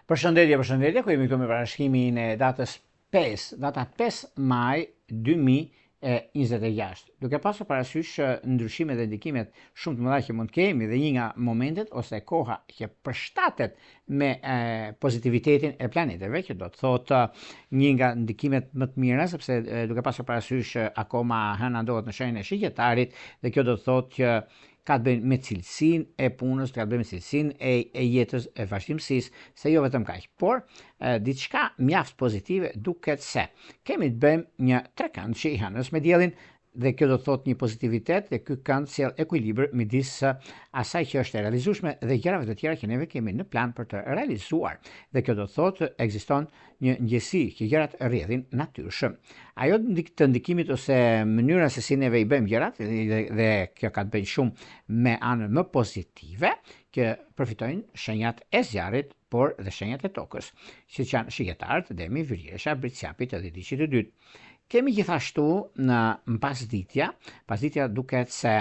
Përshëndetje, ku jemi këtu me parashkimin e datës 5, data 5 maj 2026. Duke pasur parasysh ndryshimet dhe ndikimet shumë të mëdha që mund të kemi dhe një nga momentet ose koha që përshtatet me pozitivitetin e planeteve, që do të thotë një nga ndikimet më të mira, sepse duke pasur parasysh akoma hëna ndodhet në shenjën e shigetarit dhe kjo do të thotë që ka të bëjnë me cilësinë e punës, ka të bëjnë me cilësinë e jetës, e vazhdimësisë, se jo vetëm kaq, por diçka mjaft pozitive duket se kemi të bëjmë një trekënd që i hënës me diellin dhe kjo do të thotë një pozitivitet dhe ky kënd sjell ekuilibër midis asaj që është e realizueshme dhe gjërave të tjera që neve kemi në plan për të realizuar. Dhe kjo do të thotë ekziston një ngjësi që gjërat rrjedhin natyrshëm. Ajo të ndikimit ose mënyra se si neve i bëjmë gjërat dhe kjo ka të bëjë shumë me anën më pozitive që përfitojnë shenjat e zjarrit, por dhe shenjat e tokës, siç janë shigetarët, demi, vëriesha, britësjapi të dhitiçit të dytë. Kemi gjithashtu në pasditja duket se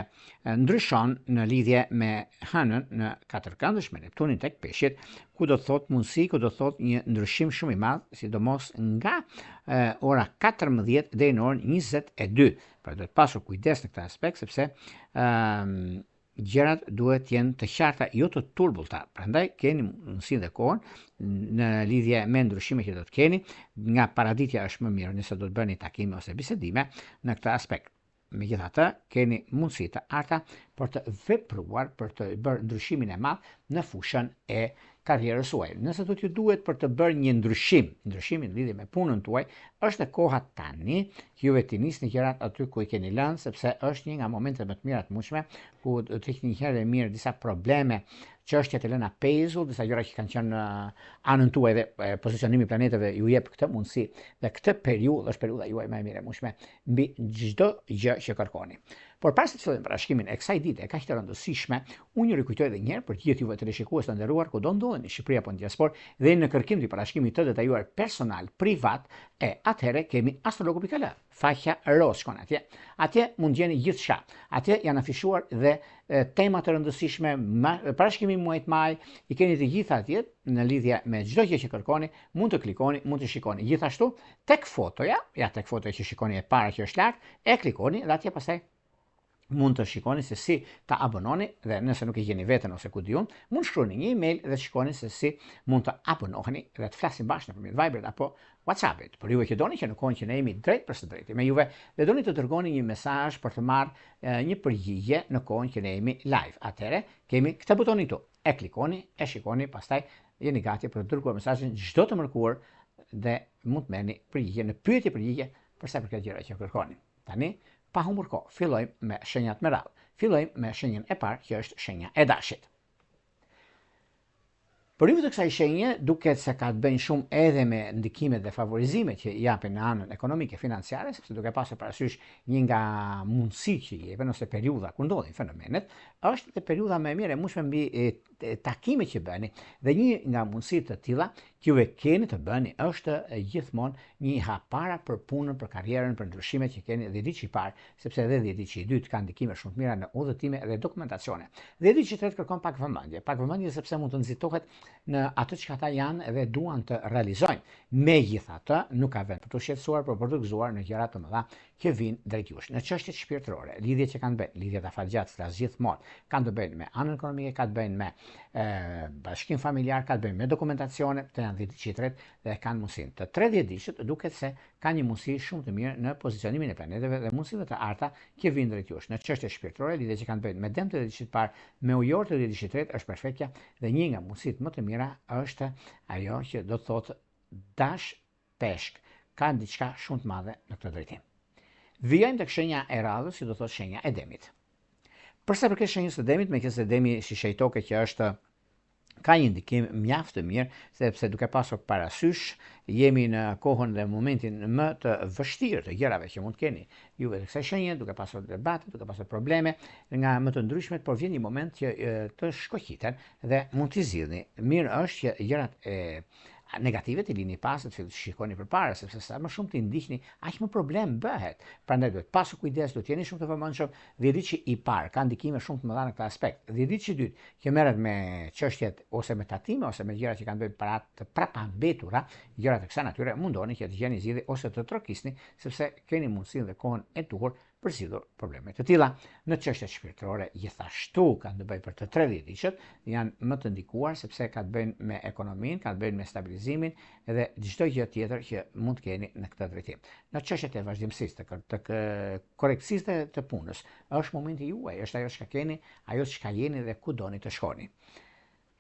ndryshon në lidhje me hënën në katërkëndësh me Neptunin tek Peshqit, ku do të thotë mundësi, ku do të thotë një ndryshim shumë i madh, sidomos nga ora 14 deri në orën 22. Pra do të pasur kujdes në këtë aspekt sepse gjërat duhet të jenë të qarta, jo të turbullta. Prandaj keni mundësinë dhe kohën në lidhje me ndryshimet që do të keni, nga paraditja është më mirë nëse do të bëni takime ose bisedime në këtë aspekt. Megjithatë, keni mundësi të arta për të vepruar, për të bërë ndryshimin e madh në fushën e karrierës suaj. Nëse do t'ju duhet për të bërë një ndryshimin lidhje me punën tuaj, është koha tani që juve të nisni gjërat aty ku i keni lënë, sepse është një nga momentet më të mira të mundshme ku do të keni një herë mirë disa probleme, çështjet e lëna pezull, disa gjëra që kanë qenë anën tuaj dhe pozicionimi i planeteve ju jep këtë mundësi dhe këtë periudhë është periudha juaj më e mirë e mundshme mbi çdo gjë që kërkoni. Por para se të fillim parashkimin e kësaj dite e kaq të rëndësishme, unë ju rikujtoj edhe një herë për të gjithë juve teleshikues të nderuar kudo ndodheni në Shqipëri apo në diasporë dhe në kërkim të parashkimit të detajuar personal, privat, atëherë kemi astrologu.al, faqja roz shkon atje. Atje mund gjeni gjithçka. Atje janë afishuar dhe tema të rëndësishme, parashkimi i muajit maj, i keni të gjitha atje në lidhje me çdo gjë që kërkoni, mund të klikoni, mund të shikoni. Gjithashtu tek fotoja që shikoni e para që është lart, e klikoni dhe atje pastaj mund të shikoni se si ta abononi dhe nëse nuk e gjeni veten ose ku diun, mund shkruani një email dhe shikoni se si mund të abonoheni dhe të flasim bashkë nëpërmjet Viberit apo WhatsAppit. Por juve që doni që në kohën që ne jemi drejt për së drejti me juve dhe doni të dërgoni një mesazh për të marrë një përgjigje në kohën që ne jemi live. Atëherë kemi këtë butonin këtu. E klikoni, e shikoni, pastaj jeni gati për të dërguar mesazhin çdo të mërkurë dhe mund të merrni përgjigje në pyetje për sa përket gjërave që kërkoni. Tani pa humbur kohë, fillojmë me shenjat me radhë. Fillojmë me shenjën e parë, që është shenja e dashit. Për ju të kësaj shenje, duket se ka të bëjnë shumë edhe me ndikimet dhe favorizimet që japin në anën ekonomike financiare, sepse duke pasur parasysh një nga mundësitë që jepen ose periudha ku ndodhin fenomenet, është dhe periudha më e mirë e mundshme mbi takimet që bëni. Dhe një nga mundësitë të tilla që juve keni të bëni është gjithmonë një hapara për punën, për karrierën, për ndryshimet që keni dhjetëçi i parë, sepse edhe dhjetëçi i dytë ka ndikime shumë të mira në udhëtime dhe dokumentacione. Dhjetëçi i tretë kërkon pak vëmendje sepse mund të nxitohet në atë që ata janë dhe duan të realizojnë. Megjithatë, nuk ka vend për të shqetësuar, por për të gëzuar në gjëra të mëdha që vijnë drejt jush. Në çështjet shpirtërore, lidhjet që kanë bënë, lidhjet afatgjat, flas gjithmonë, kanë të bëjnë me anën ekonomike, kanë të bëjnë me bashkim familjar, kanë të bëjnë me dokumentacione, të janë dhjetëçi i tretë dhe kanë mundësinë. Të 30 ditëshit duket se ka një mundësi shumë të mirë në pozicionimin e planeteve dhe mundësive të arta që vijnë drejt jush. Në çështjet shpirtërore, lidhjet që kanë të bëjnë me dëm të dhjetëçit parë, me ujor të dhjetëçit tretë është perfektja dhe një nga mundësitë më të mira është ajo që do të thotë dash peshk. Ka diçka shumë të madhe në këtë drejtim. Vijojmë tek shenja e radhës, si do thotë shenja e demit. Përsa përket shenjës së demit, meqenëse demi si shejtoke që është ka një ndikim mjaft të mirë, sepse duke pasur parasysh jemi në kohën dhe momentin më të vështirë të gjërave që mund të keni juve të kësaj shenje, duke pasur debate, duke pasur probleme nga më të ndryshmet, por vjen një moment që të shkoqiten dhe mund t'i zgjidhni. Mirë është që gjërat e negative t'i lini pas të shikoni përpara, sepse sa më shumë t'i ndiqni, aq më problem bëhet. Prandaj duhet pasur kujdes, duhet jeni shumë të vëmendshëm. 10 ditë që i parë ka ndikime shumë të mëdha në këtë aspekt. 10 ditë që i dytë që merret me çështjet ose me tatime ose me gjëra që kanë bëjë para të prapambetura, gjëra të kësaj natyre, mundoni që të gjeni zgjidhje ose të trokisni, sepse keni mundësinë dhe kohën e duhur për zgjidhur probleme të tilla. Në çështjet shpirtërore gjithashtu kanë të bëjë për të 30 ditësht, janë më të ndikuar sepse ka të bëjnë me ekonominë, ka të bëjnë me stabilizimin edhe çdo gjë tjetër që mund të keni në këtë drejtim. Në çështjet e vazhdimësisë të korrektësisë të punës, është momenti juaj, është ajo çka keni, ajo çka jeni dhe ku doni të shkoni.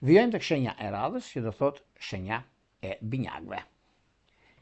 Vijojmë tek shenja e radhës, që do thotë shenja e binjakëve.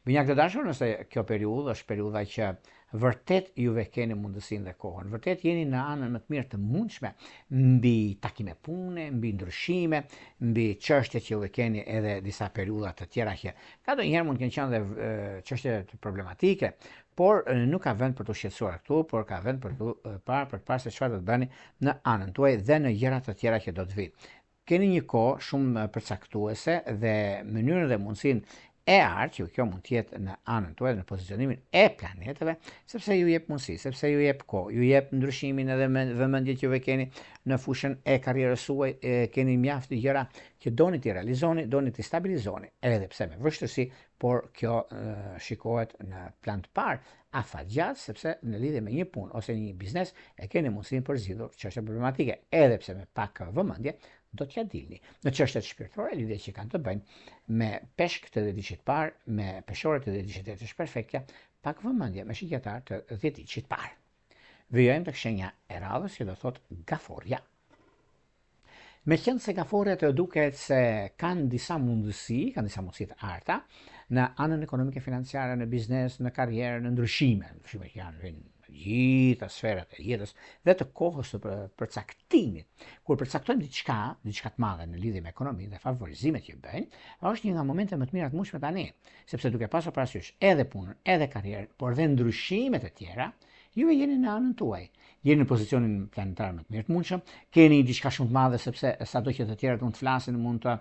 Binjakë të dashur, nëse kjo periudhë është periudha që vërtet juve keni mundësinë dhe kohën, vërtet jeni në anën më të mirë të mundshme mbi takime pune, mbi ndryshime, mbi çështjet që juve keni edhe disa periudha të tjera që ka ndonjëherë mund të kenë qenë dhe çështje problematike, por nuk ka vend për të shqetësuar këtu, por ka vend për të parë se çfarë do të bëni në anën tuaj dhe në gjëra të tjera që do të vinë. Keni një kohë shumë përcaktuese dhe mënyrën dhe mundësinë e artë, që kjo mund të jetë në anën tuaj, në pozicionimin e planeteve, sepse ju jep mundësi, sepse ju jep kohë, ju jep ndryshimin edhe vëmendjet që juve keni në fushën e karrierës suaj, keni mjaft të gjëra që doni t'i realizoni, doni t'i stabilizoni, edhe pse me vështirësi, por kjo shikohet në plan të parë afatgjatë, sepse në lidhje me një punë ose një biznes e keni mundësinë për zgjidhur çështje problematike, edhe pse me pak vëmendje do t'ja dilni. Në çështjet shpirtërore, lidhje që kanë të bëjnë me peshk të 10 ditësh parë, me peshore të 10 ditësh perfektja, pak vëmendje me shigjetar të 10 ditësh parë. Vijojmë tek shenja e radhës, që do thotë gaforja. Meqenëse se gaforjet duket se kanë disa mundësi të arta në anën ekonomike financiare, në biznes, në karrierë, në ndryshime që janë gjitha sferat e jetës dhe të kohës të përcaktimit. Kur përcaktojmë diçka të madhe në lidhje me ekonominë dhe favorizimet që bëjnë, është një nga momente më të mira të mundshme tani, sepse duke pasur parasysh edhe punën, edhe karrierën, por dhe ndryshimet e tjera, juve jeni në anën tuaj. Jeni në pozicionin planetar më të mirë të mundshëm, keni diçka shumë të madhe sepse sado që të tjerët mund të flasin, mund të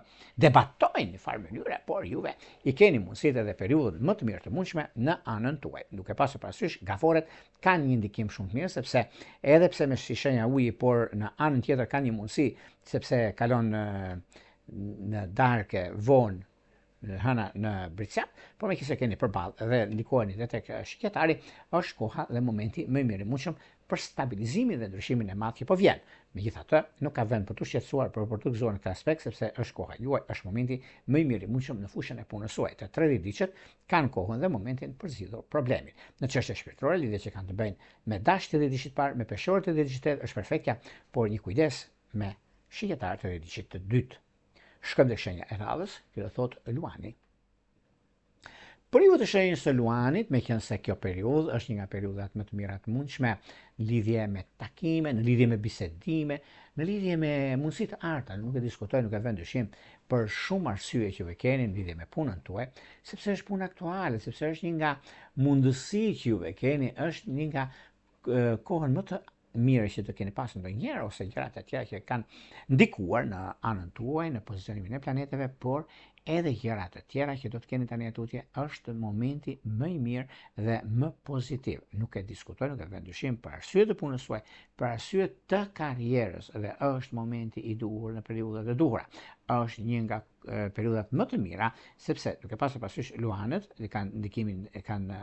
debatojnë në farë mënyre, por juve i keni mundësitë edhe periudhët më të mirë të mundshme në anën tuaj. Duke pasur parasysh, gaforet kanë një ndikim shumë të mirë, sepse edhe pse me shenja uji, por në anën tjetër kanë një mundësi, sepse kalon në darkë vonë hëna në Britsjap, por me kise keni përballë dhe ndikoheni dhe tek shqiptari, është koha dhe momenti më i mirë i mundshëm për stabilizimin dhe ndryshimin e madh që po vjen. Megjithatë, nuk ka vend për të shqetësuar, për të gëzuar në këtë aspekt, sepse është koha juaj, është momenti më i mirë i mundshëm në fushën e punës suaj. Të 30 ditët kanë kohën dhe momentin për zgjidhur problemin. Në çështje shpirtërore, lidhje që kanë të bëjnë me dash të 10 ditët parë, me peshorë të 10 ditët është perfektja, por një kujdes me shqiptar të 10 ditët të dytë. Shkojmë tek shenja e radhës, që do thotë luani. Për ju të shenjës së luanit, meqenëse kjo periudhë është një nga periudhat më të mira të mundshme në lidhje me takime, në lidhje me bisedime, në lidhje me mundësi të arta, nuk e diskutoj, nuk e vë dyshim, për shumë arsye që juve keni në lidhje me punën tuaj, sepse është punë aktuale, sepse është një nga mundësi që juve keni, është një nga kohën më të mirë që të keni pasur ndonjëherë ose gjërat e tjera që kanë ndikuar në anën tuaj, në pozicionimin e planeteve, por edhe gjërat e tjera që do të keni tani atutje, është momenti më i mirë dhe më pozitiv. Nuk e diskutoj, nuk e vë dyshim për arsye të punës suaj, për arsye të karrierës dhe është momenti i duhur në periudhat e duhura. Është një nga periudhat më të mira, sepse duke pasur parasysh luanët, kanë ndikimin, kanë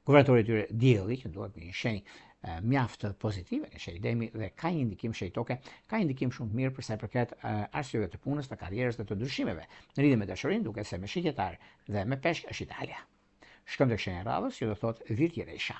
guvernatori i tyre dielli, që duhet një shenjë mjaft pozitive në shenjë dhe ka një ndikim shenjtoke, ka një ndikim shumë të mirë për sa i përket arsyeve të punës, të karrierës dhe të ndryshimeve. Në lidhje me dashurinë, duket se me shqiptar dhe me peshk është Italia. Shkojmë tek shenja e radhës, që do thotë virgjëresha.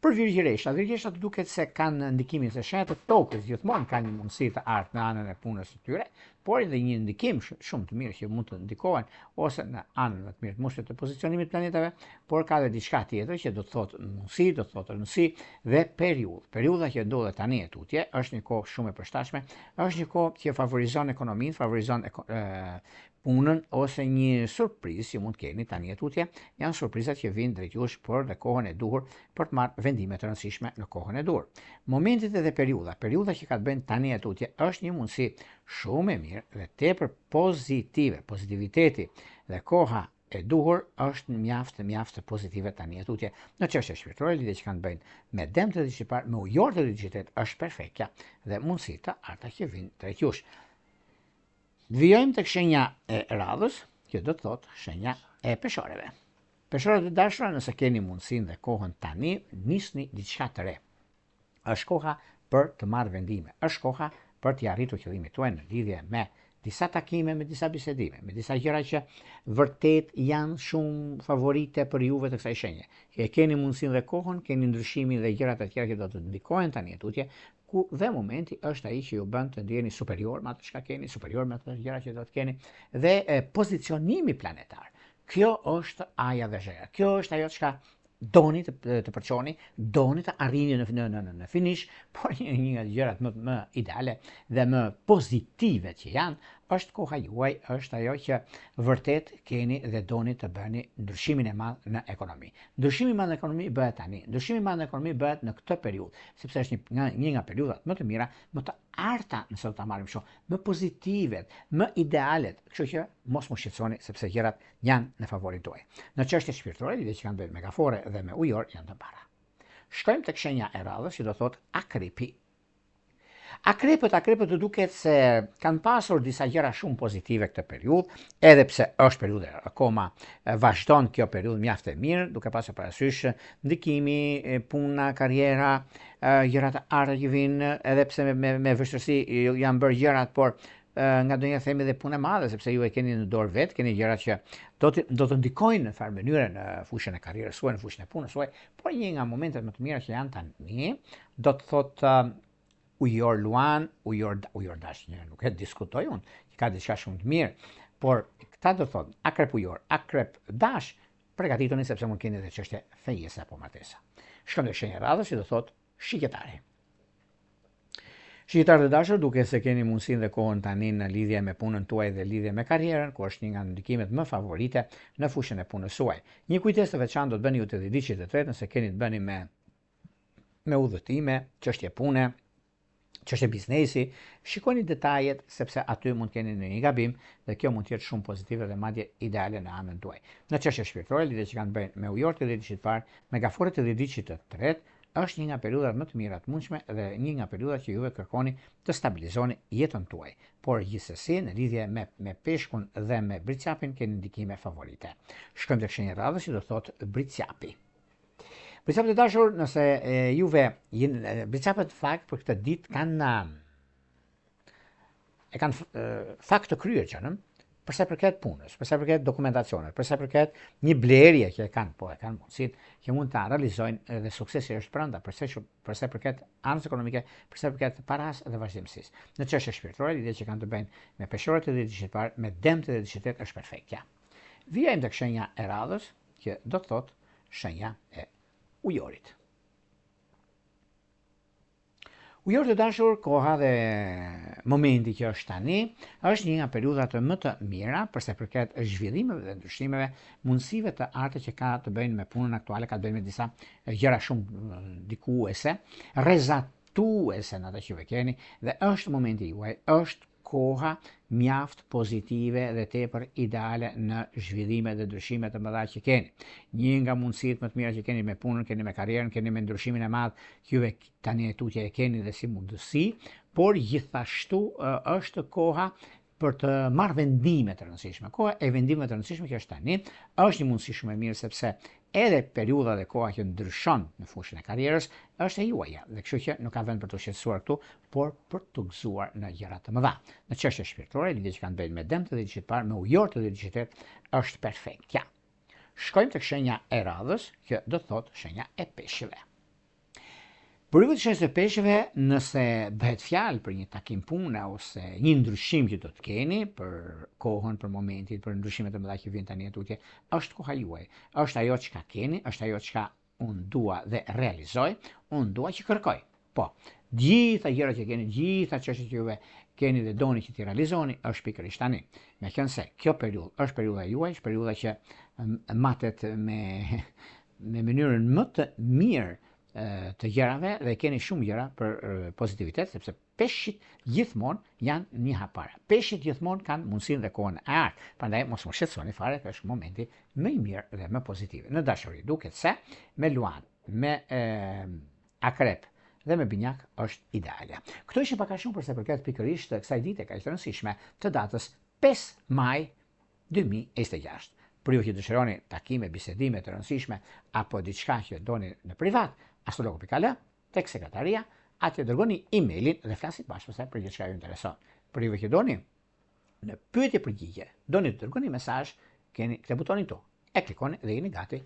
Për virgjëreshat duket se kanë ndikimin se shenjat e tokës gjithmonë kanë një mundësi të artë në anën e punës së tyre, por edhe një ndikim shumë të mirë që mund të ndikohen ose në anën më të mirë të mundshme të pozicionimit planetave, por ka edhe diçka tjetër që do të thotë mundësi, do të thotë rëndësi dhe periudhë. Periudha që ndodhet tani e tutje është një kohë shumë e përshtatshme, është një kohë që favorizon ekonominë, favorizon punën ose një surprizë që mund të keni tani e tutje, janë surprizat që vinë drejt jush për dhe kohën e duhur për të marrë vendime të rëndësishme në kohën e duhur. Momentet edhe periudha që ka të bëjnë tani e tutje është një mundësi shumë e mirë mirë dhe tepër pozitive. Pozitiviteti dhe koha e duhur është mjaft pozitive tani tutje në çështje shpirtërore, lidhje që kanë bëjnë me dëmt të dishepar, me ujor të dishepar është perfektja dhe mundësi të arta që vinë drejt jush. Vijojmë tek shenja e radhës, që do të thotë shenja e peshoreve. Peshorët e dashura, nëse keni mundësinë dhe kohën tani, nisni diçka të re. Është koha për të marrë vendime, është koha për të arritur qëllimet tuaja në lidhje me disa takime, me disa bisedime, me disa gjëra që vërtet janë shumë favorite për juve të kësaj shenje. E keni mundësinë dhe kohën, keni ndryshimin dhe gjërat e tjera që do të ndikojnë tani tutje, ku dhe momenti është ai që ju bën të ndjeni superior me atë çka keni, superior me ato gjëra që do të keni dhe pozicionimi planetar. Kjo është aja dhe zheja. Kjo është ajo çka doni të përçoni, doni të arrini në finish, por një nga gjërat më ideale dhe më pozitive që janë, është koha juaj, është ajo që vërtet keni dhe doni të bëni ndryshimin e madh në ekonomi. Ndryshimi i madh në ekonomi bëhet tani. Ndryshimi i madh në ekonomi bëhet në këtë periudhë, sepse është një nga periudhat më të mira, më të arta, nëse do ta marrim kështu, më pozitive, më idealet. Kështu që mos mu shqetësoni sepse gjërat janë në favorin tuaj. Në çështje shpirtërore, lidhje që kanë bënë me gafore dhe me ujor janë të para. Shkojmë tek shenja e radhës, që do thotë akripi. Akrepët të duket se kanë pasur disa gjëra shumë pozitive këtë periudhë, edhe pse është periudhë akoma vazhdon kjo periudhë mjaft e mirë, duke pasur parasysh ndikimi, puna, karriera, gjërat e arta që vinë, edhe pse me vështirësi janë bërë gjërat, por nga ndonjëherë themi dhe punë e madhe, sepse ju e keni në dorë vetë, keni gjërat që do të ndikojnë në farë mënyrë në fushën e karrierës suaj, në fushën e punës suaj, por një nga momentet më të mira që janë tani, do të thotë ujor luan, ujor dash, nuk e diskutoj unë, që ka diçka shumë të mirë, por këta do thotë akrep ujor, akrep dash, përgatituni sepse mund keni edhe çështje fejese apo martesa. Shkojmë tek shenja e radhës, që do thotë shikjetari. Shqiptarët e dashur, duke se keni mundësinë dhe kohën tani në lidhje me punën tuaj dhe lidhje me karrierën, ku është një nga ndikimet më favorite në fushën e punës suaj. Një kujtesë të veçantë do të bëni ju të diçit të tretë nëse keni të bëni me udhëtime, çështje pune, çështje biznesi, shikoni detajet sepse aty mund keni në një gabim dhe kjo mund të jetë shumë pozitive dhe madje ideale në anën tuaj. Në çështje shpirtërore, lidhje që kanë bënë me ujorët e diçit të parë, me gaforet e diçit të tretë, është një nga periudhat më të mira të mundshme dhe një nga periudhat që juve kërkoni të stabilizoni jetën tuaj. Por gjithsesi në lidhje me peshkun dhe me bricapin keni ndikime favorite. Shkojmë tek shenja e radhës, që do thotë bricjapi. Bricapët e dashur, nëse juve bricapët fakt për këtë ditë kanë fakt të kryer që përsa përket punës, përsa përket dokumentacionet, përsa përket një blerje që e kanë mundësit, që mund të realizojnë dhe suksesi është brenda, përsa përket anës ekonomike, përsa përket paras dhe vazhdimësisë. Në çështje shpirtërore, lidhje që kanë të bëjnë me peshorët e diçit të parë, me dëmt e diçit të tretë është perfektja. Vijojmë tek shenja e radhës, që do të thotë shenja e ujorit. Ujorët e dashur, koha dhe momenti që është tani, është një nga periudhat më të mira përsa përket zhvillimeve dhe ndryshimeve, mundësive të artë që ka të bëjnë me punën aktuale, ka të bëjnë me disa gjëra shumë ndikuese, rrezatuese në atë që ve keni, dhe është momenti juaj, është koha mjaft pozitive dhe tepër ideale në zhvillime dhe ndryshime të mëdha që keni. Një nga mundësitë më të mira që keni me punën, keni me karrierën, keni me ndryshimin e madh që juve tani tutje e keni dhe si mundësi, por gjithashtu është koha për të marrë vendime të rëndësishme. Koha e vendimeve të rëndësishme që është tani është një mundësi shumë e mirë sepse edhe periudha dhe koha që ndryshon në fushën e karrierës është e juaja, dhe kështu që nuk ka vend për të shqetësuar këtu, por për të gëzuar në gjëra të mëdha. Në çështje shpirtërore, lidhje që kanë bëjnë me dëmt të diçit parë, me ujorët të diçit të tretë, është perfektja. Shkojmë tek shenja e radhës, që do të thotë shenja e peshqve. Për ju të shenjës e peshqve, nëse bëhet fjalë për një takim pune ose një ndryshim që do të keni për kohën, për momentin, për ndryshimet e mëdha që vijnë tani tutje, është koha juaj. Është ajo çka keni, është ajo çka unë dua dhe realizoj, unë dua që kërkoj. Po, gjitha gjërat që keni, gjitha çështjet që juve keni dhe doni që t'i realizoni, është pikërisht tani. Meqense kjo periudhë është periudha juaj, është periudha që matet me mënyrën më të mirë të gjërave dhe keni shumë gjëra për pozitivitet, sepse Peshqit gjithmonë janë një hap para. Peshqit gjithmonë kanë mundësinë dhe kohën e artë. Prandaj mos më shqetësoni fare, që është momenti më i mirë dhe më pozitiv. Në dashuri duket se me luan, me akrep dhe me binjak është ideale. Këto ishin pak a shumë përse përket pikërisht kësaj dite kaq të rëndësishme të datës 5 maj 2026. Për ju që dëshironi takime, bisedime të rëndësishme apo diçka që doni në privat, astrologo.al tek sekretaria, atje dërgoni emailin dhe flasit bashkë për diçka ju intereson. Për ju që doni në pyetje përgjigje, doni të dërgoni mesazh, keni këtë butonin këtu. E klikoni dhe jeni gati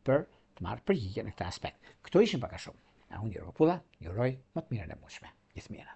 për të marrë përgjigje në këtë aspekt. Këto ishin pak a shumë. Unë Jero Populla, ju uroj më të mirën e mundshme. Gjithë mirë.